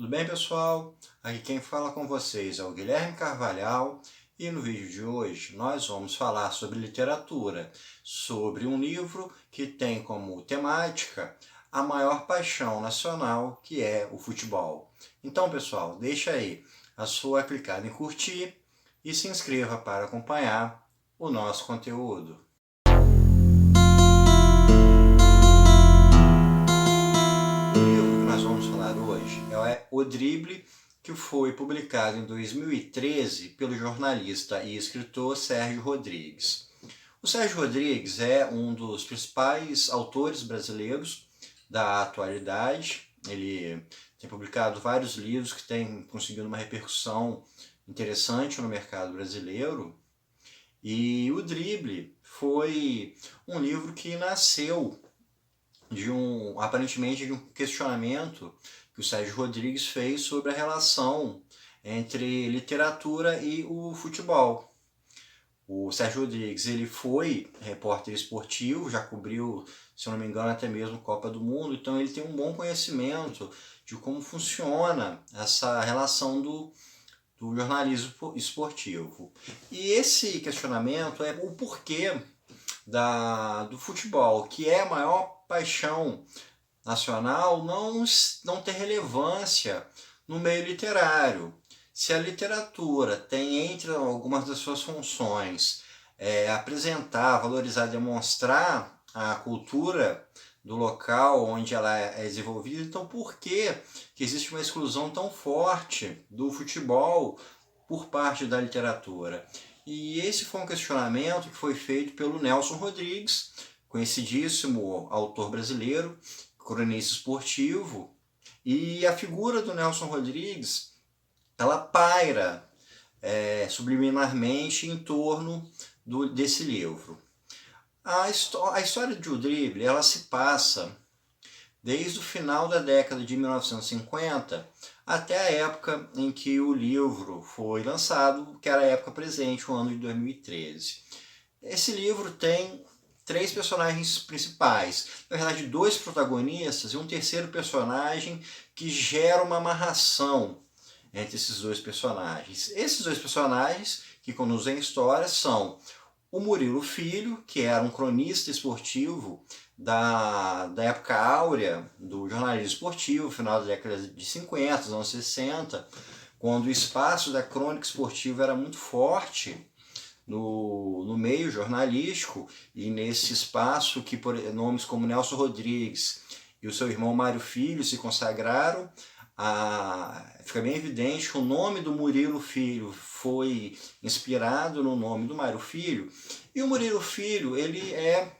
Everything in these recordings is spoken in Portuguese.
Tudo bem, pessoal? Aqui quem fala com vocês é o Guilherme Carvalhal e no vídeo de hoje nós vamos falar sobre literatura, sobre um livro que tem como temática a maior paixão nacional, que é o futebol. Então, pessoal, deixa aí a sua clicada em curtir e se inscreva para acompanhar o nosso conteúdo. É O Drible, que foi publicado em 2013 pelo jornalista e escritor Sérgio Rodrigues. O Sérgio Rodrigues é um dos principais autores brasileiros da atualidade. Ele tem publicado vários livros que têm conseguido uma repercussão interessante no mercado brasileiro. E O Drible foi um livro que nasceu aparentemente de um questionamento que o Sérgio Rodrigues fez sobre a relação entre literatura e o futebol. O Sérgio Rodrigues ele foi repórter esportivo, já cobriu, se eu não me engano, até mesmo Copa do Mundo, então ele tem um bom conhecimento de como funciona essa relação do jornalismo esportivo. E esse questionamento é o porquê do futebol, que é a maior paixão nacional, não ter relevância no meio literário. Se a literatura tem entre algumas das suas funções apresentar, valorizar, demonstrar a cultura do local onde ela é desenvolvida, então por que existe uma exclusão tão forte do futebol por parte da literatura? E esse foi um questionamento que foi feito pelo Nelson Rodrigues, conhecidíssimo autor brasileiro, cronista esportivo, e a figura do Nelson Rodrigues, ela paira subliminarmente em torno desse livro. A história de O Drible, ela se passa desde o final da década de 1950 até a época em que o livro foi lançado, que era a época presente, o ano de 2013. Esse livro tem 3 personagens principais, na verdade 2 protagonistas e um terceiro personagem que gera uma amarração entre esses 2 personagens. Esses 2 personagens que conduzem a história são o Murilo Filho, que era um cronista esportivo da época áurea do jornalismo esportivo, final da década de 50, dos anos 60, quando o espaço da crônica esportiva era muito forte no meio jornalístico, e nesse espaço que nomes como Nelson Rodrigues e o seu irmão Mário Filho se consagraram, fica bem evidente que o nome do Murilo Filho foi inspirado no nome do Mário Filho, e o Murilo Filho ele é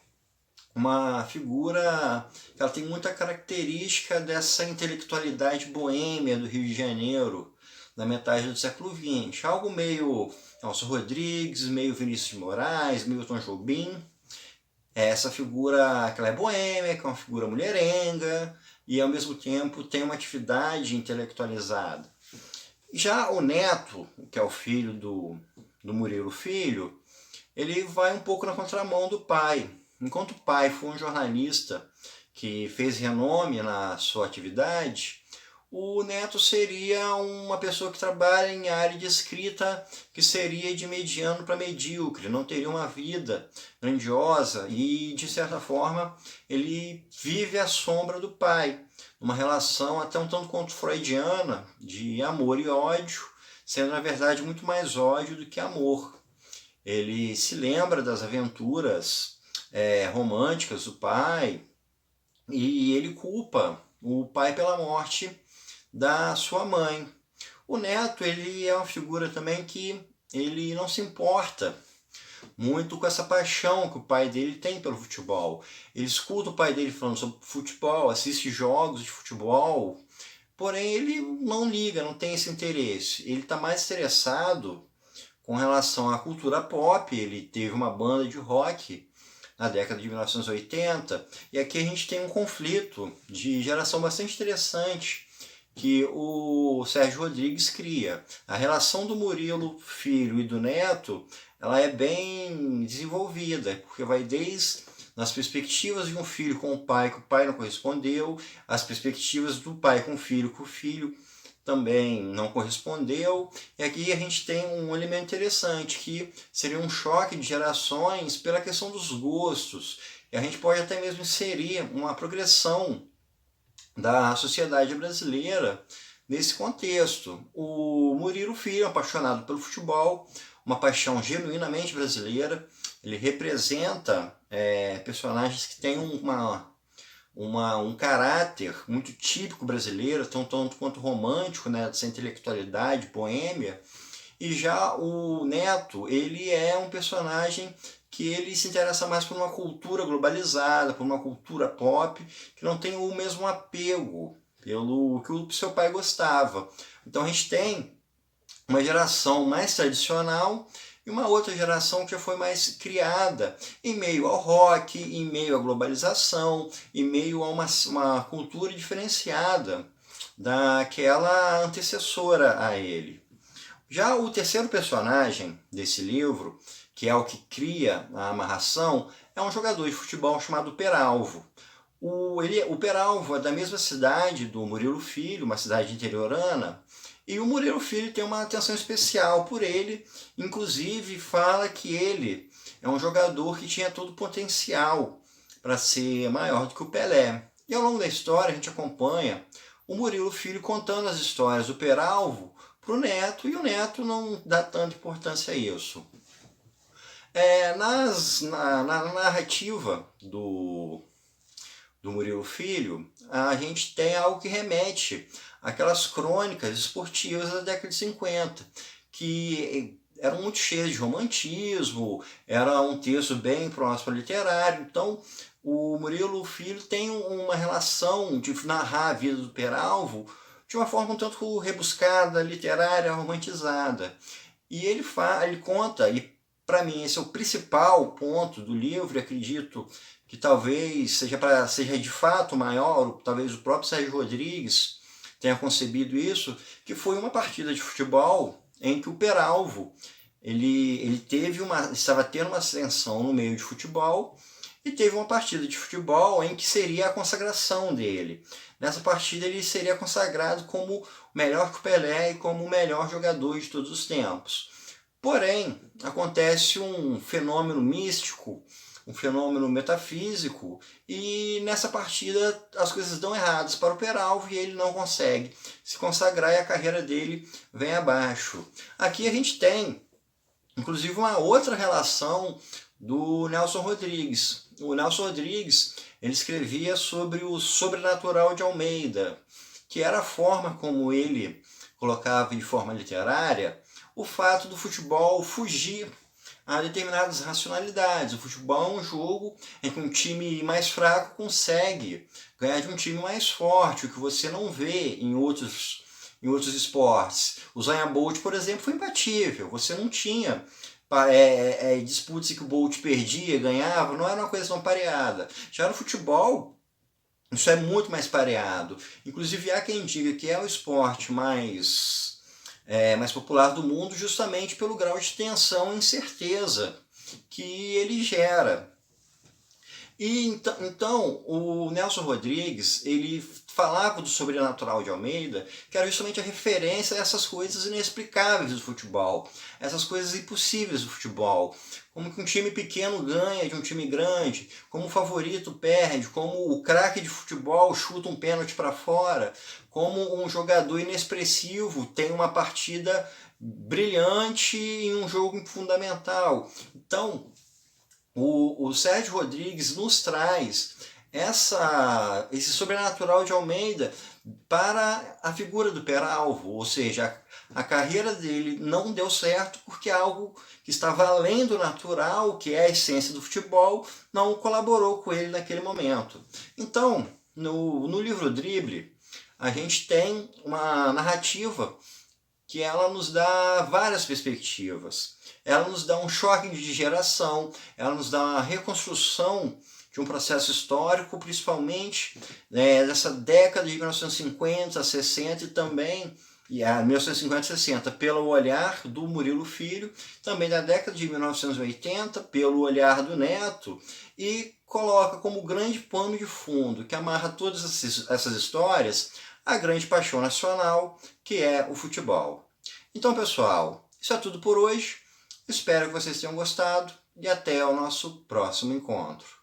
uma figura que ela tem muita característica dessa intelectualidade boêmia do Rio de Janeiro, da metade do século XX, algo meio Nelson Rodrigues, meio Vinícius de Moraes, meio Tom Jobim. Essa figura que ela é boêmia, que é uma figura mulherenga, e ao mesmo tempo tem uma atividade intelectualizada. Já o Neto, que é o filho do Murilo Filho, ele vai um pouco na contramão do pai. Enquanto o pai foi um jornalista que fez renome na sua atividade, o Neto seria uma pessoa que trabalha em área de escrita que seria de mediano para medíocre, não teria uma vida grandiosa e, de certa forma, ele vive à sombra do pai, uma relação até um tanto quanto freudiana de amor e ódio, sendo, na verdade, muito mais ódio do que amor. Ele se lembra das aventuras românticas do pai e ele culpa o pai pela morte da sua mãe. O Neto ele é uma figura também que ele não se importa muito com essa paixão que o pai dele tem pelo futebol. Ele escuta o pai dele falando sobre futebol, assiste jogos de futebol, porém ele não liga, não tem esse interesse. Ele está mais interessado com relação à cultura pop. Ele teve uma banda de rock na década de 1980, e aqui a gente tem um conflito de geração bastante interessante que o Sérgio Rodrigues cria. A relação do Murilo Filho e do Neto, ela é bem desenvolvida, porque vai desde as perspectivas de um filho com o pai, que o pai não correspondeu, as perspectivas do pai com o filho, que o filho também não correspondeu. E aqui a gente tem um elemento interessante, que seria um choque de gerações pela questão dos gostos. E a gente pode até mesmo inserir uma progressão da sociedade brasileira nesse contexto. O Murilo Filho é apaixonado pelo futebol, uma paixão genuinamente brasileira. Ele representa personagens que têm um caráter muito típico brasileiro, tanto quanto romântico, né, dessa intelectualidade boêmia. E já o Neto, ele é um personagem que ele se interessa mais por uma cultura globalizada, por uma cultura pop, que não tem o mesmo apego pelo que o seu pai gostava. Então a gente tem uma geração mais tradicional e uma outra geração que já foi mais criada em meio ao rock, em meio à globalização, em meio a uma cultura diferenciada daquela antecessora a ele. Já o terceiro personagem desse livro, que é o que cria a amarração, é um jogador de futebol chamado Peralvo. O Peralvo é da mesma cidade do Murilo Filho, uma cidade interiorana, e o Murilo Filho tem uma atenção especial por ele, inclusive fala que ele é um jogador que tinha todo o potencial para ser maior do que o Pelé. E ao longo da história a gente acompanha o Murilo Filho contando as histórias do Peralvo para o Neto, e o Neto não dá tanta importância a isso. Na narrativa do Murilo Filho, a gente tem algo que remete àquelas crônicas esportivas da década de 50, que eram muito cheias de romantismo, era um texto bem próximo ao literário. Então o Murilo Filho tem uma relação de narrar a vida do Peralvo de uma forma um tanto rebuscada, literária, romantizada. E ele conta, e para mim esse é o principal ponto do livro, e acredito que talvez seja de fato maior, talvez o próprio Sérgio Rodrigues tenha concebido isso, que foi uma partida de futebol em que o Peralvo ele estava tendo uma ascensão no meio de futebol, e teve uma partida de futebol em que seria a consagração dele. Nessa partida ele seria consagrado como melhor que o Pelé e como o melhor jogador de todos os tempos. Porém, acontece um fenômeno místico, um fenômeno metafísico, e nessa partida as coisas dão erradas para o Peralvo e ele não consegue se consagrar e a carreira dele vem abaixo. Aqui a gente tem, inclusive, uma outra relação do Nelson Rodrigues. O Nelson Rodrigues ele escrevia sobre o sobrenatural de Almeida, que era a forma como ele colocava de forma literária o fato do futebol fugir a determinadas racionalidades. O futebol é um jogo em que um time mais fraco consegue ganhar de um time mais forte, o que você não vê em outros esportes. O Usain Bolt, por exemplo, foi imbatível. Você não tinha disputas em que o Bolt perdia, ganhava, não era uma coisa tão pareada. Já no futebol, isso é muito mais pareado. Inclusive há quem diga que é o esporte mais popular do mundo justamente pelo grau de tensão e incerteza que ele gera. E então o Nelson Rodrigues ele falava do sobrenatural de Almeida, que era justamente a referência a essas coisas inexplicáveis do futebol, essas coisas impossíveis do futebol, como que um time pequeno ganha de um time grande, como o favorito perde, como o craque de futebol chuta um pênalti para fora, como um jogador inexpressivo tem uma partida brilhante em um jogo fundamental. Então, o Sérgio Rodrigues nos traz esse sobrenatural de Almeida para a figura do Peralvo, ou seja, a carreira dele não deu certo porque algo que estava além do natural, que é a essência do futebol, não colaborou com ele naquele momento. Então, no livro Drible, a gente tem uma narrativa que ela nos dá várias perspectivas. Ela nos dá um choque de geração, ela nos dá uma reconstrução de um processo histórico, principalmente dessa década de 1950, 60 e também 1950 e 60, pelo olhar do Murilo Filho, também da década de 1980, pelo olhar do Neto, e coloca como grande pano de fundo que amarra todas essas histórias a grande paixão nacional, que é o futebol. Então, pessoal, isso é tudo por hoje. Espero que vocês tenham gostado e até o nosso próximo encontro.